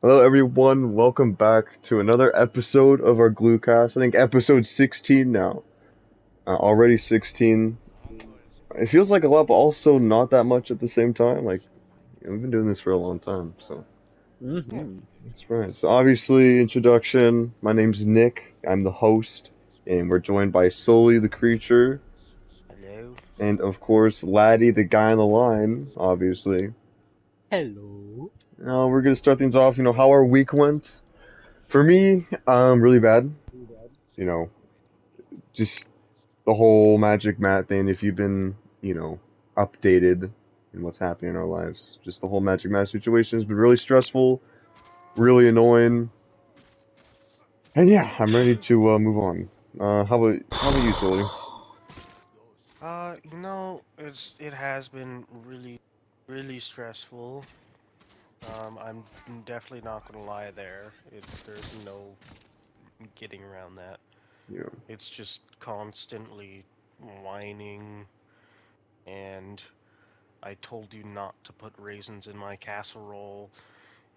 Hello, everyone. Welcome back to another episode of our Gluecast. I think episode 16 now. Already 16. It feels like a lot, but also not that much at the same time. We've been doing this for a long time, so Yeah. that's right. So, obviously, introduction. My name's Nick. I'm the host, and we're joined by Sully the creature, Hello. and of course, Laddie, the guy on the line, obviously. Hello. Now, we're gonna start things off. How our week went. For me, really bad. You know, just the whole Magic Mat thing, if you've been, updated in what's happening in our lives, just the whole Magic Mat situation has been really stressful, really annoying, and yeah, I'm ready to move on. How about you, Sully? it has been really stressful. I'm definitely not gonna lie there. There's no getting around that. Yeah, It's just constantly whining, and I told you not to put raisins in my casserole,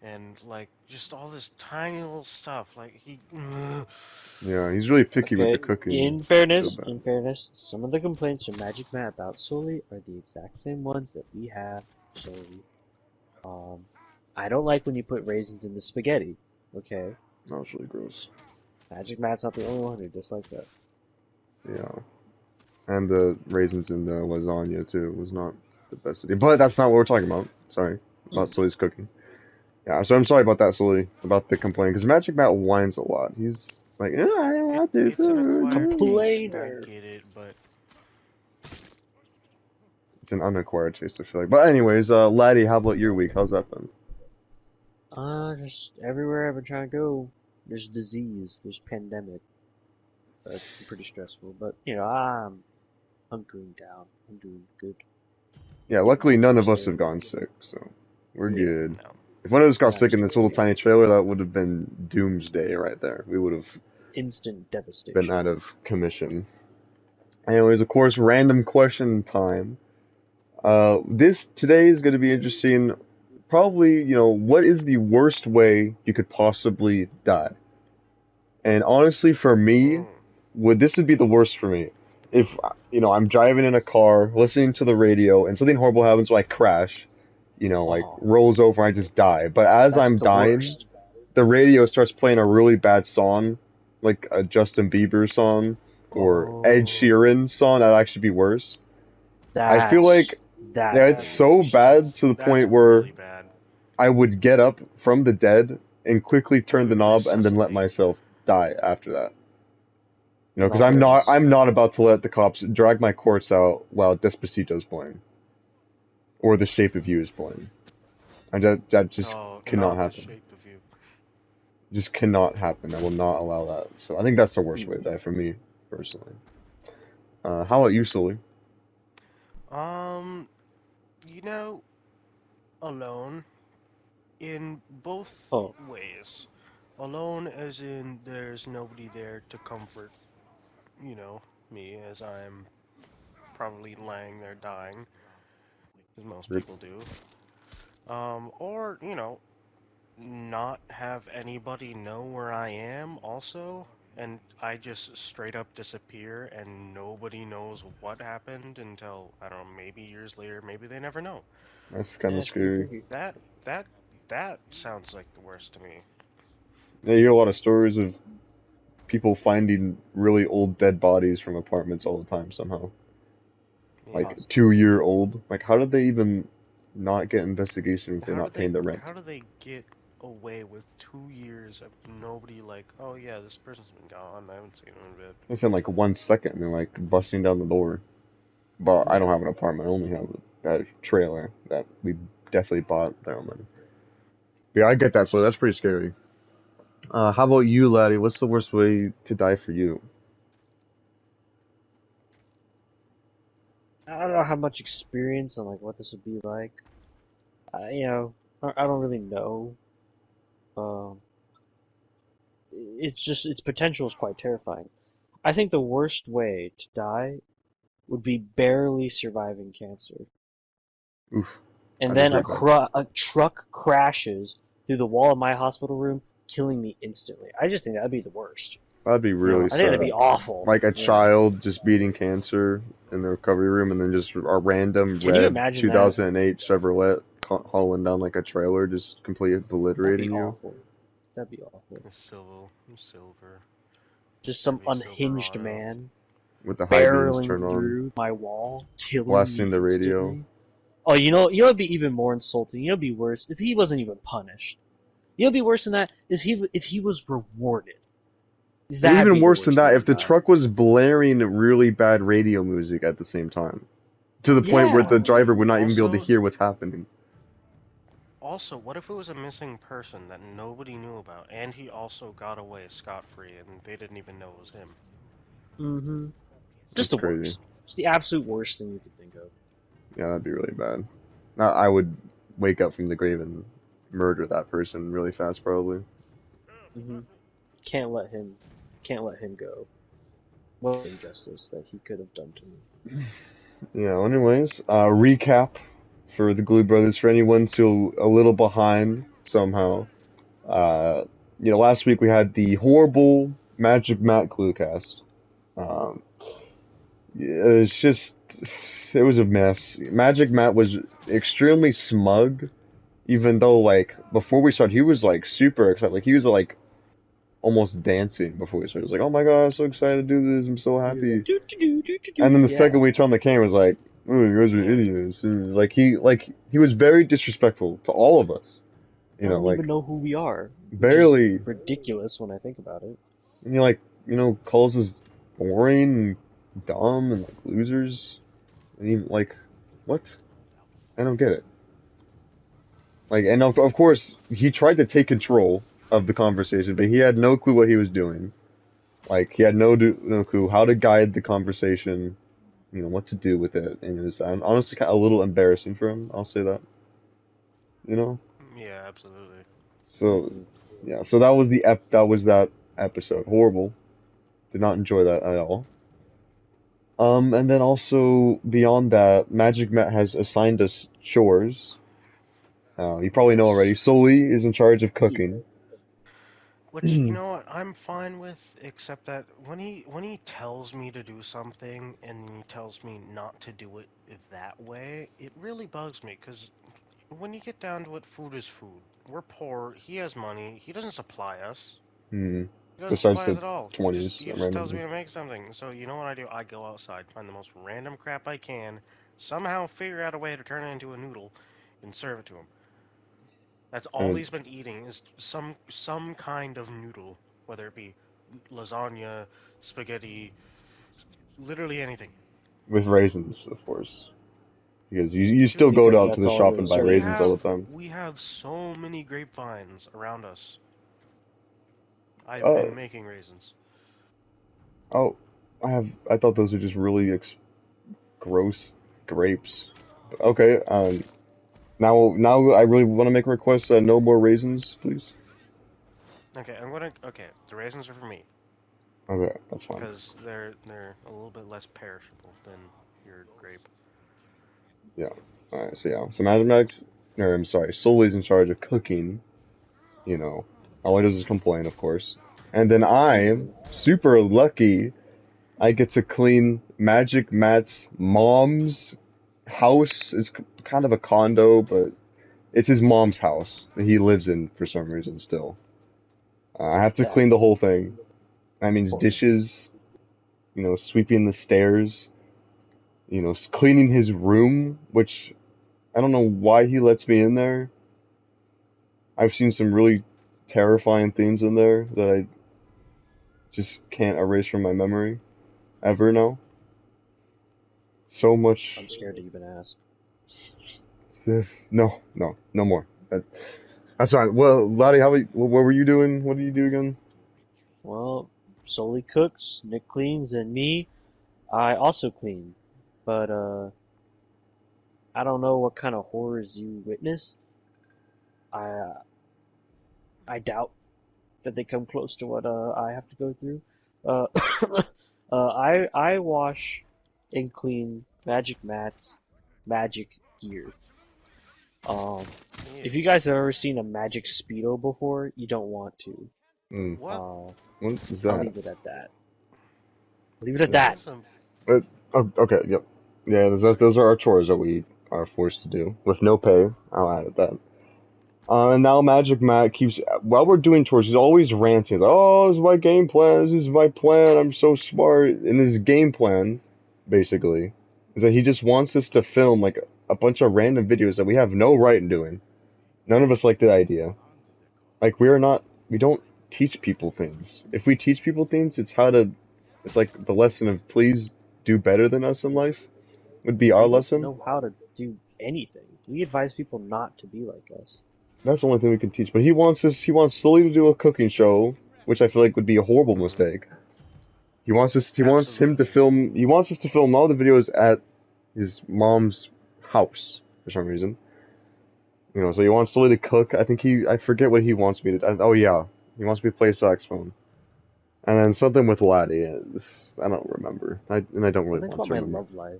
and like just all this tiny little stuff. Like he. yeah, he's really picky with the Okay, cooking. in I feel fairness, bad. in fairness, some of the complaints from Magic Matt about Sully are the exact same ones that we have for Sully. Um, I don't like when you put raisins in the spaghetti. Okay, That was really gross. Magic Matt's not the only one who dislikes that. Yeah, and the raisins in the lasagna too was not the best idea. But that's not what we're talking about. Sorry, about Mm. Sully's cooking. Yeah, so I'm sorry about that, Sully, about the complaint, because Magic Matt whines a lot. He's like, I want this It's an acquired food. taste, and I Complainer. get it, but It's an unacquired taste, I feel like. But anyways, Laddie, how about your week? How's that been? Just everywhere I've been trying to go, there's disease, there's pandemic. It's been pretty stressful, but I'm hunkering down. I'm doing good. Yeah, Getting luckily none of us closer. have gone sick, so we're Yeah, good. no. If one of us got sick in this little absolutely. tiny trailer, that would have been doomsday right there. We would have Instant been devastation. out of commission. Anyways, of course, random question time. This today is going to be interesting. Probably, what is the worst way you could possibly die? And honestly, for me, Mm. this would be the worst for me. If I'm driving in a car, listening to the radio, and something horrible happens, so I crash, like Oh, rolls over, I just die. But as that's I'm the dying, worst. the radio starts playing a really bad song, like a Justin Bieber song or Ed Oh, Sheeran song. That'd actually be worse. I feel that's like, yeah, that's it's the so worst. bad to the That's point where really bad. I would get up from the dead and quickly turn the knob and then let Resuscitate. myself die after that. Because I'm not Nice. I'm not about to let the cops drag my corpse out while Despacito's playing or The Shape of You is playing. That just Oh, cannot not the happen. shape of you. Just cannot happen. I will not allow that. So I think that's the worst way to Hmm. die for me personally. How about you, Sully? Um, you know, alone in both Oh, ways. Alone as in there's nobody there to comfort, me as I'm probably laying there dying, as most Rip. people do. Or, not have anybody know where I am also, and I just straight up disappear and nobody knows what happened until, I don't know, maybe years later, maybe they never know. That's kind yeah, of it's pretty scary. creepy. That that that sounds like the worst to me. Yeah, you hear a lot of stories of people finding really old dead bodies from apartments all the time somehow. Like Yeah. Constantly. 2 year old. Like, how did they even not get investigation if they're How do not they paying the how rent? do they get away with 2 years of nobody like, oh yeah, this person's been gone, I haven't seen him in a bit. It's in like 1 second and they're like busting down the door. But I don't Yeah. have an apartment. I only have a trailer that we definitely bought there on money. Yeah, I get that, so that's pretty scary. How about you, laddie? What's the worst way to die for you? I don't know how much experience on like what this would be like. I don't really know. Um, it's just its potential is quite terrifying. I think the worst way to die would be barely surviving cancer. Oof, And that is then really bad. a truck crashes through the wall of my hospital room, killing me instantly. I just think that'd be the worst. That'd be You know, really I think that'd be sad. awful. Like a You know, child just beating cancer in the recovery room, and then just a random can you red imagine that? 2008 Chevrolet hauling down like a trailer, just completely That'd be obliterating you awful. That'd be awful. Silver, Just some Chevy unhinged Silverado. man with the high beams barreling turned on, through my wall, killing blasting me the radio. instantly. Oh, it'd be even more insulting. It'd be worse if he wasn't even punished. It'd be worse than that is if he was rewarded. And That'd even be the worse than worst way that, to if the die. truck was blaring really bad radio music at the same time, to the point where Yeah, the driver would not even be able to Also, hear what's happening. also, what if it was a missing person that nobody knew about, and he also got away scot-free, and they didn't even know it was him? mm-hmm. Just That's the crazy. worst. Just the absolute worst thing you could think of. Yeah, that'd be really bad. I would wake up from the grave and murder that person really fast, probably. Mm-hmm. Can't let him, can't let him go. What injustice that he could have done to me. Yeah, anyways, recap for the Glue Brothers for anyone still a little behind somehow. Uh, last week we had the horrible Magic Matt Gluecast. Um, it's just, it was a mess. Magic Matt was extremely smug, even though, like, before we started, he was, like, super excited. Like, he was, like, almost dancing before we started. He was like, oh my god, I'm so excited to do this. I'm so He was like, happy. doo doo doo doo And doo. then the Yeah. second we turned on the camera, it was like, oh, you guys are Yeah. idiots. And, like he was very disrespectful to all of us. Doesn't even Like, know who we are, which is barely. ridiculous when I think about it. And like, calls us boring and dumb and like losers. And even like, what? I don't get it. Like, and of course, he tried to take control of the conversation, but he had no clue what he was doing. Like, he had no clue how to guide the conversation, what to do with it. And it was honestly kind of a little embarrassing for him. I'll say that, you know? Yeah, absolutely. So, Mm-hmm. yeah, so that was that episode. Horrible. Did not enjoy that at all. And then also beyond that, Magic Matt has assigned us chores. You probably know already. Yes. Sully is in charge of Yeah. cooking. Which, you know what, I'm fine with, except that when he tells me to do something and he tells me not to do it that way, it really bugs me, because when you get down to it, food is food. We're poor, he has money, he doesn't supply us. Hmm. He doesn't Besides supply us the at all. twenties, He just tells me randomly. to make something. So you know what I do? I go outside, find the most random crap I can, somehow figure out a way to turn it into a noodle, and serve it to him. That's all And he's been eating is some kind of noodle, whether it be lasagna, spaghetti, literally anything. with raisins, of course. Because you Dude, still go Because out to that's the all shop the and buy we raisins all servings. have the time. we have so many grapevines around us. I've Uh, been making raisins. oh, I thought those were just really gross grapes. Okay, now I really want to make a request. No more raisins, please. Okay, the raisins are for me Okay, that's fine. because they're a little bit less perishable than your grape. Yeah. Alright, so yeah. So Magic Max, or I'm sorry, Sully's in charge of cooking, you know. All he does is complain, of course. And then I, Mm-hmm. super lucky, I get to clean Magic Matt's mom's house. It's kind of a condo, but it's his mom's house that he lives in for some reason still. I have to That clean the whole thing. That means poor man. dishes, sweeping the stairs, cleaning his room, which I don't know why he lets me in there. I've seen some really terrifying things in there that I just can't erase from my memory ever now. So much. I'm scared to even ask. No more. That's fine. Well, Lottie, what were you doing? What did you do again? Well, Sully cooks, Nick cleans, and me, I also clean. But I don't know what kind of horrors you witness. I I doubt that they come close to what I have to go through. Uh, I wash and clean magic mats, magic gear. Um, if you Yeah. guys have ever seen a magic speedo before, you don't want to. Mm. What? Uh, What is I'll that? leave it at that. Leave it at Yeah. that. That's a But, oh, okay, yep. Yeah, those are our chores that we are forced to do with no pay. I'll add that. And now Magic Matt keeps, while we're doing chores, he's always ranting. Like, oh, this is my game plan. This is my plan. I'm so smart. And his game plan, basically, is that he just wants us to film like a bunch of random videos that we have no right in doing. None of us like the idea. Like we don't teach people things. If we teach people things, it's like the lesson of please do better than us in life would be our We don't lesson. know how to do anything. We advise people not to be like us. That's the only thing we can teach. But he wants Sully to do a cooking show, which I feel like would be a horrible mhm. mistake. Absolutely. He wants us to film all the videos at his mom's house for some reason. So he wants Sully to cook. I forget what he wants me to, oh yeah, he wants me to play saxophone. And then something with Laddie. I don't remember. And I don't really Something want about to my remember. love life.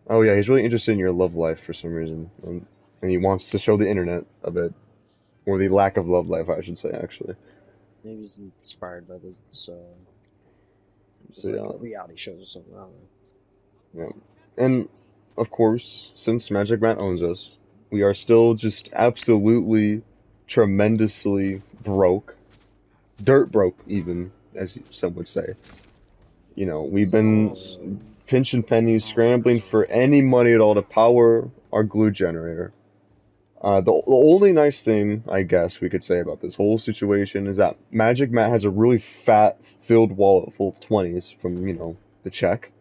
Oh yeah, he's really interested in your love life for some reason. And he wants to show the internet a bit. Or the lack of love life, I should say, actually. Maybe he's inspired by this, just So like yeah. reality shows or something. I don't know. Yeah. And of course, since Magic Matt owns us, we are still just absolutely tremendously broke. Dirt broke, even, as some would say. We've been So, pinching pennies, scrambling Marginally. for any money at all to power our glue generator. The only nice thing, I guess, we could say about this whole situation is that Magic Matt has a really fat, filled wallet full of 20s from, the check.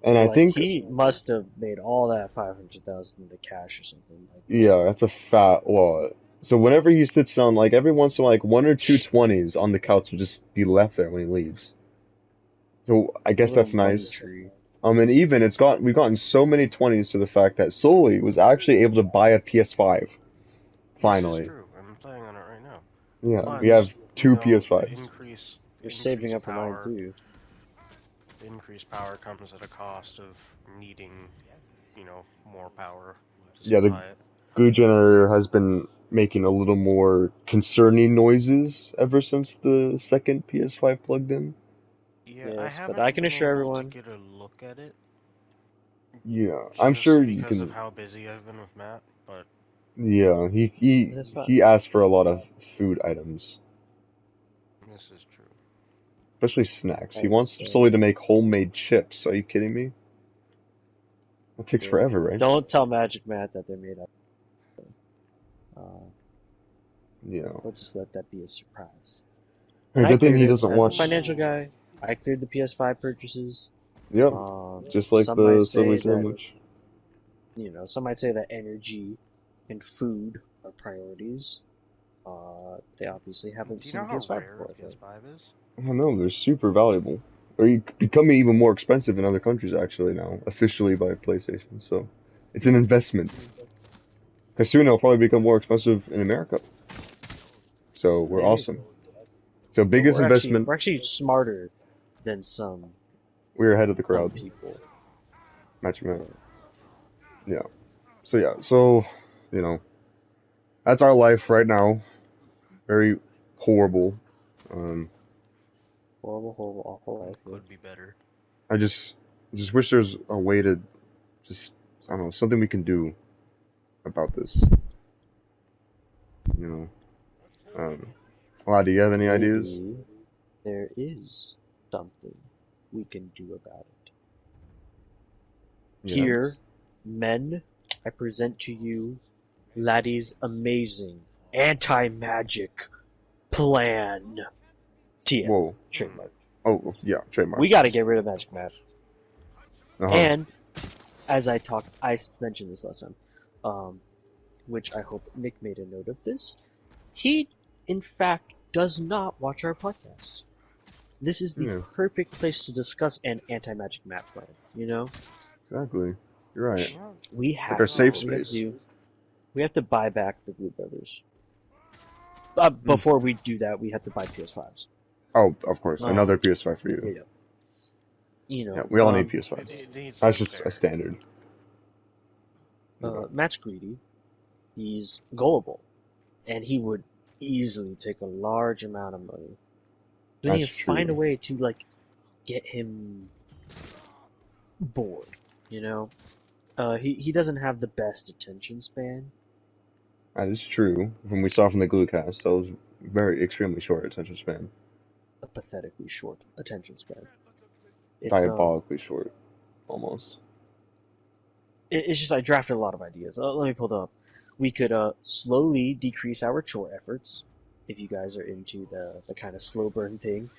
And I like, think, he must have made all that 500,000 into cash or something. Like, yeah, that's a fat wallet. So whenever he sits down, like every once in a while, like one or two 20s on the couch will just be left there when he leaves. So I a guess little that's money nice. tree. And even we've gotten so many 20s to the fact that Sully was actually able to buy a PS5 This is finally. true. I'm playing on it right now. Yeah, we But have you two know, PS5s. You're saving up for mine power. too. The increased power comes at a cost of needing, more power to Yeah, the supply it. glue generator has been making a little more concerning noises ever since the second PS5 plugged in. Yeah, I Yes, but I haven't can been assure able to everyone, get a look at it Yeah, I'm sure just you because of can. how busy I've been with Matt, but Yeah, that's fine. he asked for a lot of food items, this is true. especially snacks. He Alright, wants so, Sully to make homemade chips. Are you kidding me? That takes yeah. forever, right? Don't tell Magic Matt that they're made up. Uh, You know. we'll just let that be a surprise. And Hey, I good thing cleared he it doesn't as the watch. financial Ooh. guy. I cleared the PS5 purchases. Yep, just like Some might the Subway say that, sandwich. some might say that energy and food are priorities. They obviously haven't Do you seen know a how PS5 rare before, a I think. PS5 is? I don't know. They're super valuable. They're becoming even more expensive in other countries actually now, officially by PlayStation. So it's an investment. Because soon they'll probably become more expensive in America. So we're Maybe. awesome. So But biggest investment. we're actually smarter than some We're ahead of the dumb crowd. people. Match Matt. Yeah. Yeah. So yeah. So you know that's our life right now. Very horrible. Um, Horrible, horrible, awful life. Yeah. Could be better. I just wish there's a way to just I don't know something we can do about this. You know. Do you have any ideas? Maybe there is something we can do about it. Yes. Here, men, I present to you Laddie's amazing anti-magic plan. TM. Whoa. Hmm. Trademark. Oh yeah. Trademark. We gotta get rid of Magic Matt. Uh huh. And, as I mentioned this last time, which I hope Nick made a note of this, he, in fact, does not watch our podcasts. This is the Yeah. perfect place to discuss an anti-magic Matt plan, you know? Exactly. You're right. Well, We It's like our have to. safe What we have to space. do, we have to buy back the Blue Brothers. Hmm. Before we do that, we have to buy PS5s. Oh, of course. Um, Another PS5 for you. yeah. You Yeah, know, we all need it PS5s. needs to That's be just a fair. standard. Okay. Matt's greedy. He's gullible, and he would easily take a large amount of money. We need That's to find a true. way to like get him bored. You know, he doesn't have the best attention span. That is true. When we saw from the Gluecast, that was very extremely short attention span. A pathetically short attention span. It's Diabolically short, almost. it's just I drafted a lot of ideas. Let me pull them up. We could slowly decrease our chore efforts if you guys are into the kind of slow burn thing.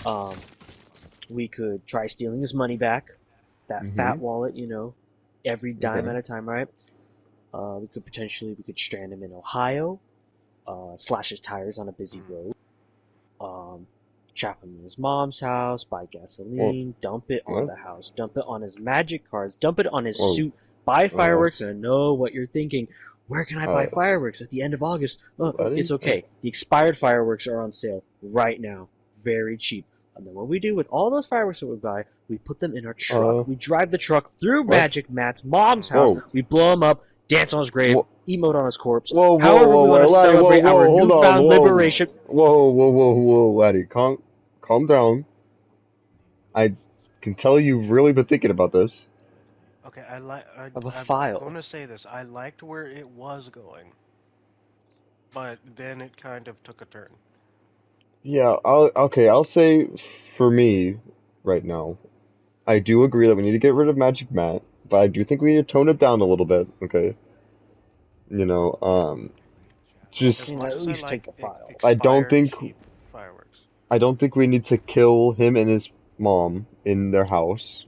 Um, we could try stealing his money back, that fat Mm-hmm. wallet, every dime Okay. at a time, right? We could strand him in Ohio, slash his tires on a busy Hmm. road, um, trap him in his mom's house, buy Well, gasoline, dump it on what? the house, dump it on his magic cards, dump it on his Whoa. suit, buy fireworks, That's and I know what you're thinking. Where can I buy uh, fireworks at the end of August? It's Letty? okay. The expired fireworks are on sale right now, very cheap. And then what we do with all those fireworks that we buy, we put them in our truck. Uh, We drive the truck through what? Magic Matt's mom's house. Whoa. We blow him up, dance on his grave, Whoa. emote on his corpse. Whoa, whoa, However, whoa, we want whoa, to Laddie, whoa, celebrate our whoa, hold on, newfound whoa, liberation. whoa, Laddie, calm down. I can tell you've really been thinking about this. Okay, Of a I'm file. gonna say this. I liked where it was going, but then it kind of took a turn. Yeah, I'll say for me, right now, I do agree that we need to get rid of Magic Matt, but I do think we need to tone it down a little bit, okay? You know, As You just, know, much at as I least take like the file. I don't expired think, cheap fireworks. I don't think we need to kill him and his mom in their house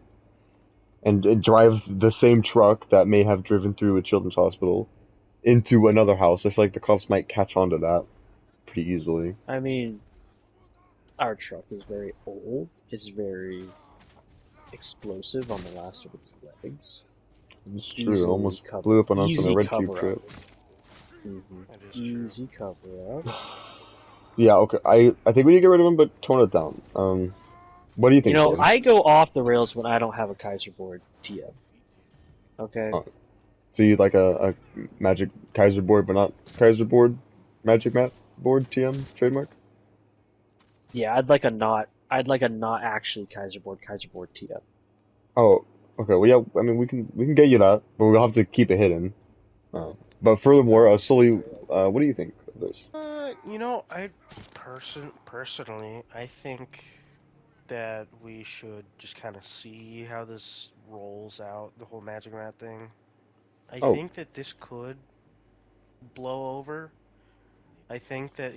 and drive the same truck that may have driven through a children's hospital into another house. I feel like the cops might catch on to that pretty easily. I mean, our truck is very old. It's very explosive on the last of its legs. It's true. It Easily almost cover, blew up on us on a easy Red Cube cover up. trip. That is true. Easy cover up. Yeah, okay. I think we need to get rid of him, but tone it down. What do you think, Sully? I go off the rails when I don't have a Kaiser board TM. Okay. Uh, so you like a Magic Kaiser board, but not Kaiser board, Magic Mat board TM trademark? Yeah, I'd like a not actually Kaiser board TM. Oh, okay. Well, yeah. I mean, we can get you that, but we'll have to keep it hidden. But furthermore, Sully, what do you think of this? I personally, I think that we should just kind of see how this rolls out, the whole Magic Mat thing. I Oh, think that this could blow over. I think that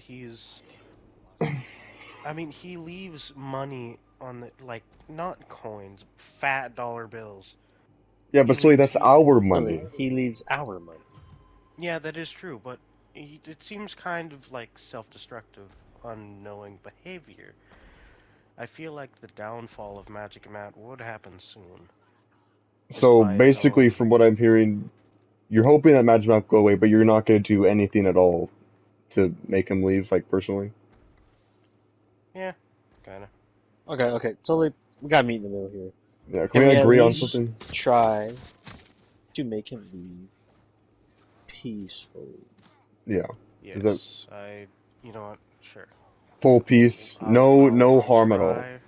I mean, he leaves money on the, like, not coins, fat dollar bills. yeah, He but Sully, leaves, that's he, our money. He leaves our money. yeah, that is true, but it seems kind of like self-destructive, unknowing behavior. I feel like the downfall of Magic Mat would happen soon, just So by its basically, own. from what I'm hearing, you're hoping that Magic Map go away, but you're not going to do anything at all to make him leave, like personally. Yeah, kinda. Okay. So we gotta meet in the middle here. Yeah, can Can we we at agree on least something? try to make him leave peacefully? Yeah. Is that Yes, you know what? Sure. full peace? No I'll harm at all. try.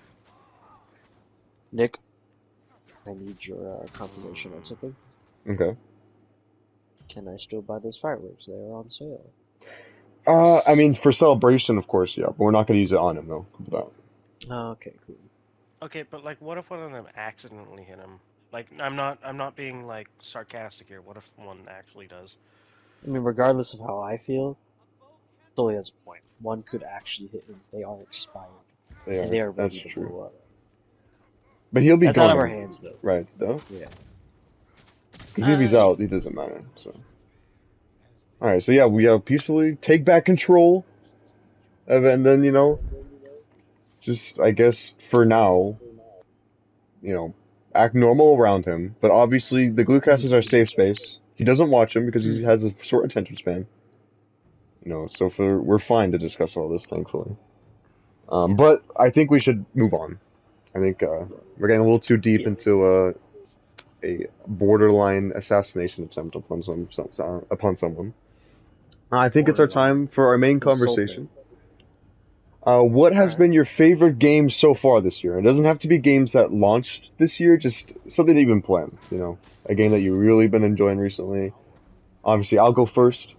Nick, I need your confirmation on something. Okay. Can I still buy those fireworks? They are on sale. I Yes. mean, for celebration, of course, yeah, but we're not going to use it on him, though. How Okay, cool. Okay, but like, what if one of them accidentally hit him? Like, I'm not being like sarcastic here. What if one actually does? I mean, regardless of how I feel, Sully has a point. One could actually hit him. They are expired, they and are. they are That's ready to true. blow up. But he'll be That's out of our going, hands, though. right, though? Yeah. Because if he's out, it doesn't matter, so. Alright, so yeah, we peacefully take back control of it, and then, just, I guess, for now, act normal around him. But obviously, the Gluecast is our safe space. He doesn't watch him because he has a short attention span. So we're fine to discuss all this, thankfully. Yeah. But I think we should move on. I think we're getting a little too deep Yeah. into a borderline assassination attempt upon upon someone. I think it's our or time for our main insulting. conversation. What All has right. been your favorite game so far this year? It doesn't have to be games that launched this year, just something that you've been playing, a game that you've really been enjoying recently. Obviously, I'll go first.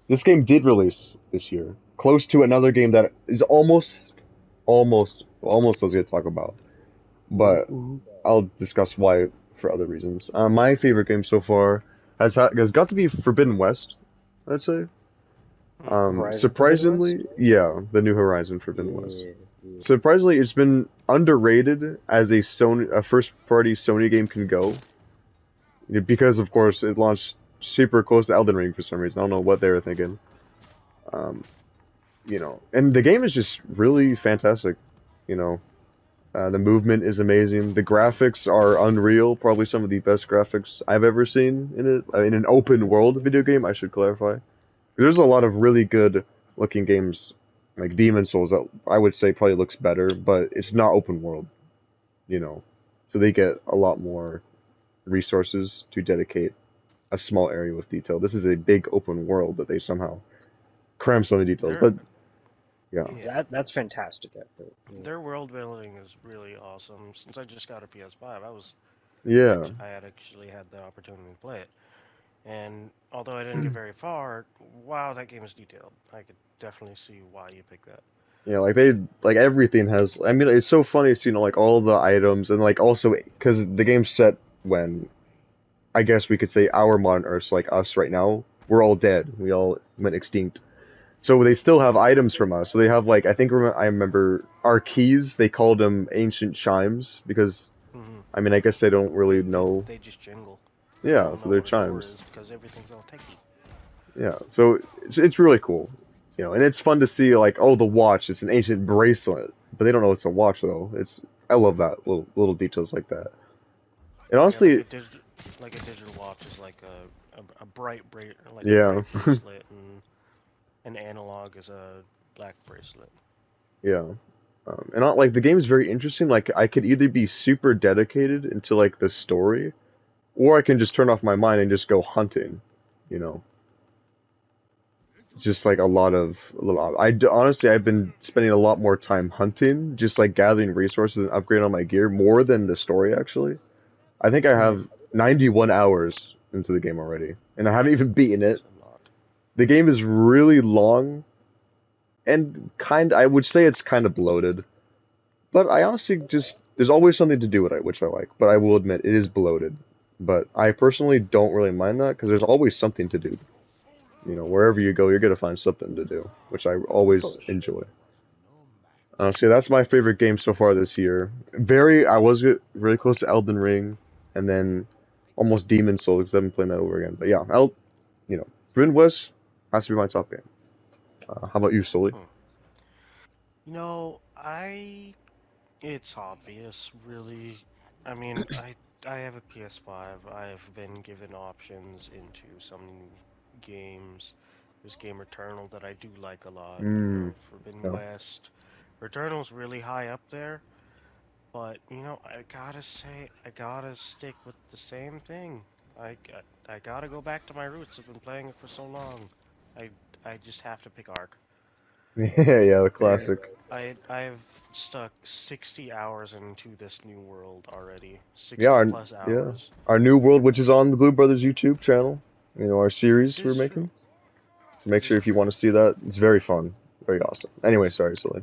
This game did release this year, close to another game that is almost I was going to talk about, Ooh, but ooh. I'll discuss why for other reasons. My favorite game so far has got to be Forbidden West, I'd say. Hmm. Horizon Forbidden West? Surprisingly, yeah, the new Horizon Forbidden West. Yeah, yeah. Surprisingly, it's been underrated as a first-party Sony game can go, because of course it launched super close to Elden Ring for some reason. I don't know what they were thinking. Um, and the game is just really fantastic. You know, the movement is amazing. The graphics are unreal. Probably some of the best graphics I've ever seen in an open world video game. I should clarify. There's a lot of really good looking games like Demon Souls that I would say probably looks better, but it's not open world, you know. So they get a lot more resources to dedicate a small area with detail. This is a big open world that they somehow cram so many details. Their But yeah, yeah, That's fantastic effort. Yeah. their world building is really awesome. Since I just got a PS5, yeah, I had actually had the opportunity to play it. And although I didn't get very far, wow, that game is detailed. I could definitely see why you picked that. like everything has. I mean, it's so funny seeing like all the items and like also because the game's set when I guess we could say our modern Earths like us right now. We're all dead. We all went extinct. So they still have Hmm. items from us. So they have like I remember our keys. They called them ancient chimes because Hmm. I mean I guess they don't really know. They just jingle. They Yeah, don't so know they're what a door chimes. is because everything's all techy. Yeah, so it's really cool, and it's fun to see like oh the watch is an ancient bracelet, but they don't know it's a watch though. I love that little details like that. And Yeah, like honestly, like a digital watch is like a like a yeah, bright bracelet, and an analog is a black bracelet. yeah. And not, like the game is very interesting. Like I could either be super dedicated into like the story, or I can just turn off my mind and just go hunting. You know, it's just like a little. Honestly, I've been spending a lot more time hunting, just like gathering resources and upgrading on my gear more than the story actually. I think I Hmm. have 91 hours into the game already, and I haven't even beaten it. It's a lot. The game is really long and I would say it's kind of bloated. But I honestly just there's always something to do with it, which I like. But I will admit it is bloated. But I personally don't really mind that because there's always something to do. Wherever you go, you're gonna find something to do, which I Of always course. enjoy. So that's my favorite game so far this year. I was really close to Elden Ring, and then almost Demon Souls because I've been playing that over again. But yeah, Forbidden West has to be my top game. How about you, Sully? Hmm. You know, I it's obvious, really. I mean, I have a PS5. I've been given options into some games. There's game Returnal that I do like a lot. Mm, Forbidden yeah. West. Returnal's really high up there, but I gotta stick with the same thing. I gotta go back to my roots. I've been playing it for so long. I I just have to pick Ark. Yeah, yeah, the Fair. classic. I've stuck 60 hours into this new world already. Yeah, 60 plus yeah, hours. our new world, which is on the Blue Brothers YouTube channel. Our This series we're is true. making. So make This is sure if you want true. to see that, it's very fun, very awesome. Anyway, This sorry, Sully.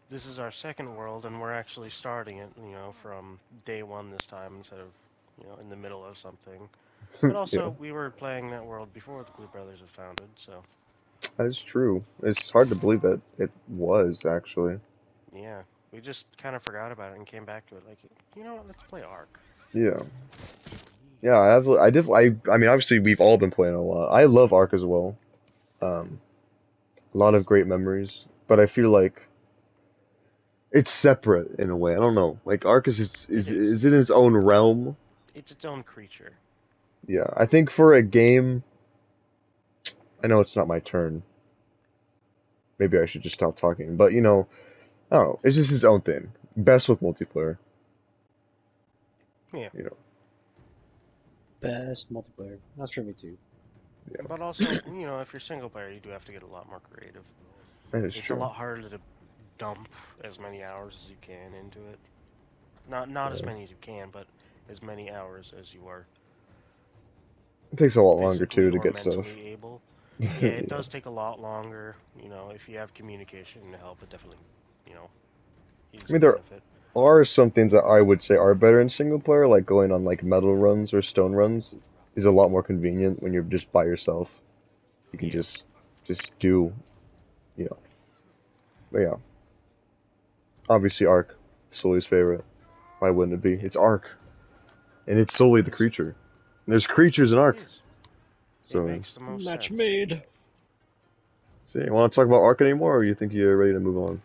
this is our second world, and we're actually starting it, from day one this time instead of, in the middle of something. But Yeah, also, we were playing that world before the Blue Brothers was founded, so that is true. It's hard to believe that it was actually. yeah, we just kind of forgot about it and came back to it. Like, you know what? Let's play Ark. Yeah, yeah. I did. I mean, obviously, we've all been playing a lot. I love Ark as well. Um, a lot of great memories, but I feel like it's separate in a way. I don't know. Like Ark It is. is in its own realm. It's its own creature. Yeah, I think for a game, I know it's not my turn. Maybe I should just stop talking. But I don't know. It's just his own thing. Best with multiplayer. Yeah. You know. Best multiplayer. That's for me too. Yeah, But also, if you're single player, you do have to get a lot more creative. that is It's a true. lot harder to dump as many hours as you can into it. Not as Yeah. many as you can, but as many hours as you are It takes a lot longer physically too to or get stuff. mentally able. Yeah, it Yeah. does take a lot longer. If you have communication to help, it definitely, you know, is I a mean, there benefit. are some things that I would say are better in single player, like going on like metal runs or stone runs is a lot more convenient when you're just by yourself. You can Yeah. just do, you know. But yeah, obviously Ark, Sully's favorite. Why wouldn't it be? Yeah. It's Ark, and it's solely It the is. creature. There's creatures in It Ark, is. It so. makes the most Match sense. made. So, you want to talk about Ark anymore, or you think you're ready to move on?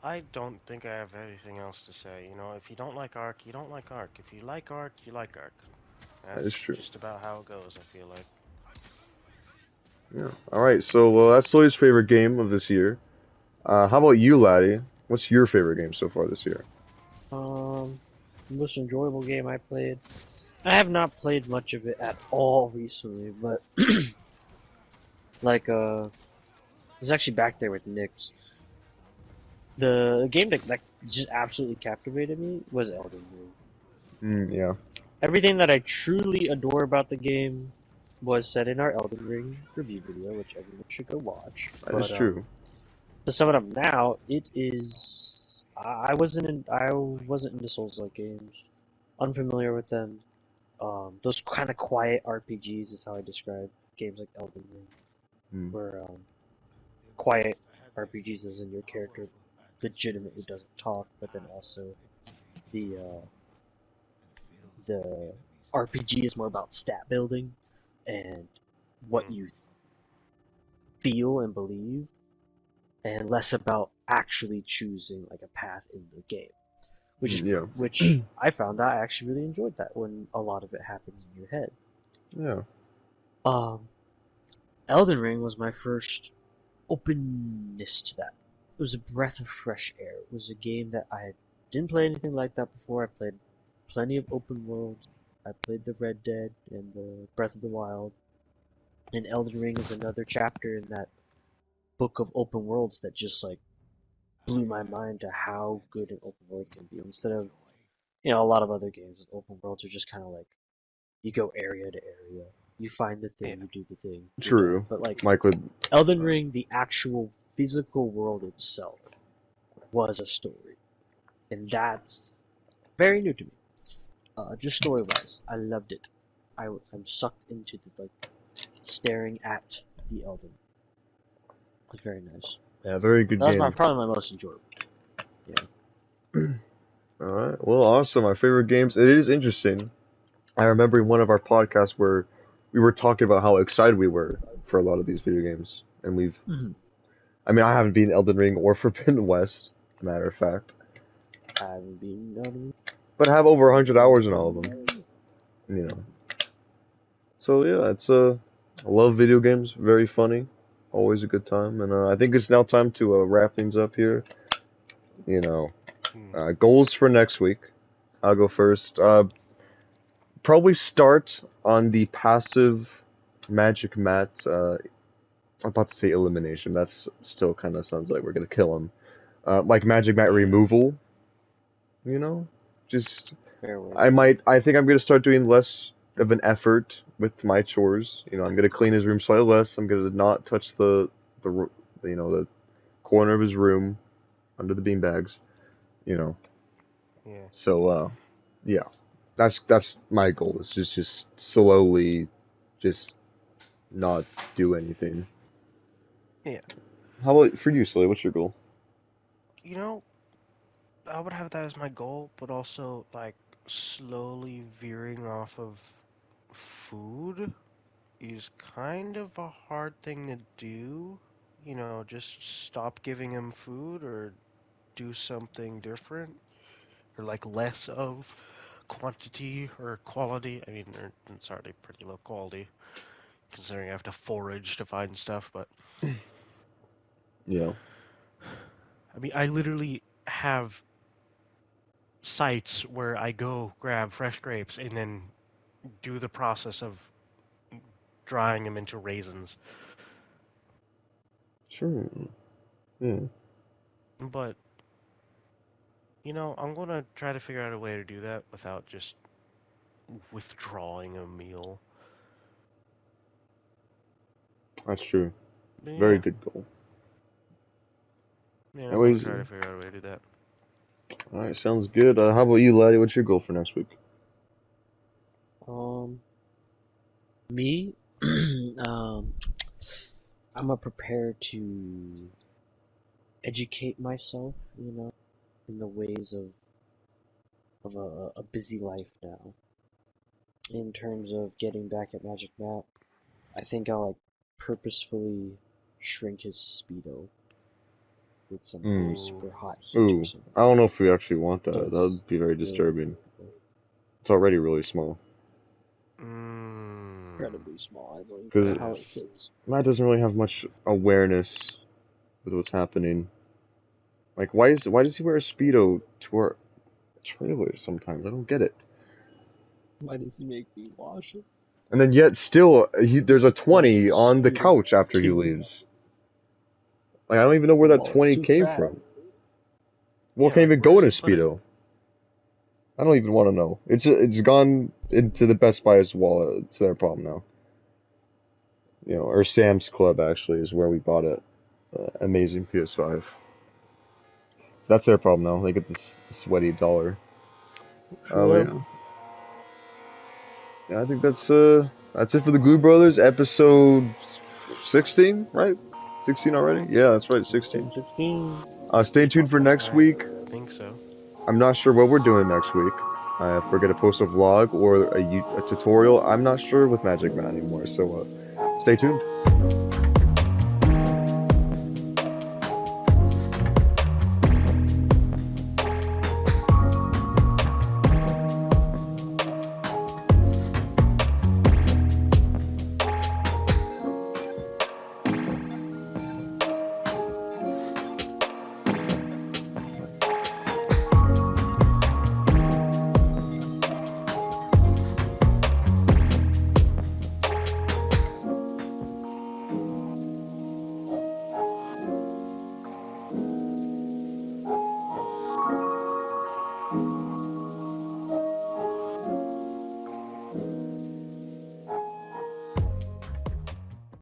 I don't think I have anything else to say. If you don't like Ark, you don't like Ark. If you like Ark, you like Ark. That is That's true. just about how it goes, I feel like. Yeah. All right. So, well, that's Sully's favorite game of this year. How about you, Laddie? What's your favorite game so far this year? Um, Most enjoyable game I played. I have not played much of it at all recently, but like I was actually back there with Nyx. The game that just absolutely captivated me was Elden Ring. Yeah, Everything that I truly adore about the game was said in our Elden Ring review video, which everyone should go watch. that is But true. to sum it up now, it is. I wasn't into Souls-like games. Unfamiliar with them. Those kind of quiet RPGs is how I describe games like Elden Ring, Mm, where quiet RPGs is in your character legitimately doesn't talk, but then also the the RPG is more about stat building and what Hmm. you feel and believe, and less about actually choosing like a path in the game. yeah, Which I found that I actually really enjoyed that when a lot of it happens in your head. yeah. Um, Elden Ring was my first openness to that. It was a breath of fresh air. It was a game that I didn't play anything like that before. I played plenty of open worlds. I played the Red Dead and the Breath of the Wild. And Elden Ring is another chapter in that book of open worlds that just like blew my mind to how good an open world can be. Instead of a lot of other games with open worlds are just kind of like you go area to area, you find the Yeah. thing, you do the thing, you're done. True. But like Like with Elden uh, Ring, the actual physical world itself was a story, and that's very new to me. Just story wise, I loved it. I'm sucked into the like staring at the Elden. It was very nice. yeah, very good That was game. probably my most enjoyable. Yeah. All right. Well, awesome. My favorite games. It is interesting. I remember in one of our podcasts where we were talking about how excited we were for a lot of these video games, and we've. Mm-hmm. I mean, I haven't beaten Elden Ring or Forbidden West, matter of fact, I haven't been Elden but I have over 100 hours in all of them. You know. So yeah, I love video games. Very funny. Always a good time. And I think it's now time to wrap things up here. You know, Hmm. goals for next week. I'll go first. Probably start on the passive magic mat. I'm about to say elimination. That's still kind of sounds like we're gonna kill him. Like magic mat Yeah. removal. You know, just Fairway. I think I'm gonna start doing less of an effort with my chores. You know, I'm gonna clean his room slightly less. I'm gonna not touch the the corner of his room under the beanbags. You know, Yeah. so yeah, that's my goal. Is just slowly, just not do anything. Yeah. How about for you, Slay? What's your goal? You know, I would have that as my goal, but also like slowly veering off of food is kind of a hard thing to do. Just stop giving him food or do something different or like less of quantity or quality. I mean, it's already pretty low quality considering I have to forage to find stuff, but Yeah. I mean, I literally have sites where I go grab fresh grapes and then do the process of drying them into raisins. Sure. Yeah. But I'm gonna try to figure out a way to do that without just withdrawing a meal. That's true. But Very yeah, good goal. I'm gonna Anyways, try to figure out a way to do that. alright, sounds good. How about you, Laddie? What's your goal for next week? Um, me, I'm gonna prepare to educate myself, in the ways of a busy life now. In terms of getting back at Magic Matt, I think I'll like purposefully shrink his speedo with some Hmm. super hot heat or Ooh, something. I don't know if we actually want that. So That it's would be very really disturbing. uncomfortable. It's already really small. Mm, Incredibly small, I believe, for Because how yes. it fits. Matt doesn't really have much awareness with what's happening. Like, why does he wear a speedo to our trailer sometimes? I don't get it. Why does he make me wash it? And then yet still, there's a Well, 20 on the speedo. couch after he leaves. Like, I don't even know where that Well, it's 20 too came fat. from. Well, it Yeah, can't like even where go does in a he put it? speedo. I don't even want to know. It's gone into the Best Buy's wallet. It's their problem now. Or Sam's Club actually is where we bought it. Amazing PS5. That's their problem now. They get this sweaty dollar. For But them. yeah. Yeah, I think that's it for the Glue Brothers episode 16, right? 16 already? Yeah, that's right, 16. 16. Stay tuned for next I week. think so. I'm not sure what we're doing next week. If we're gonna post a vlog or a tutorial, I'm not sure with Magic Man anymore. So stay tuned.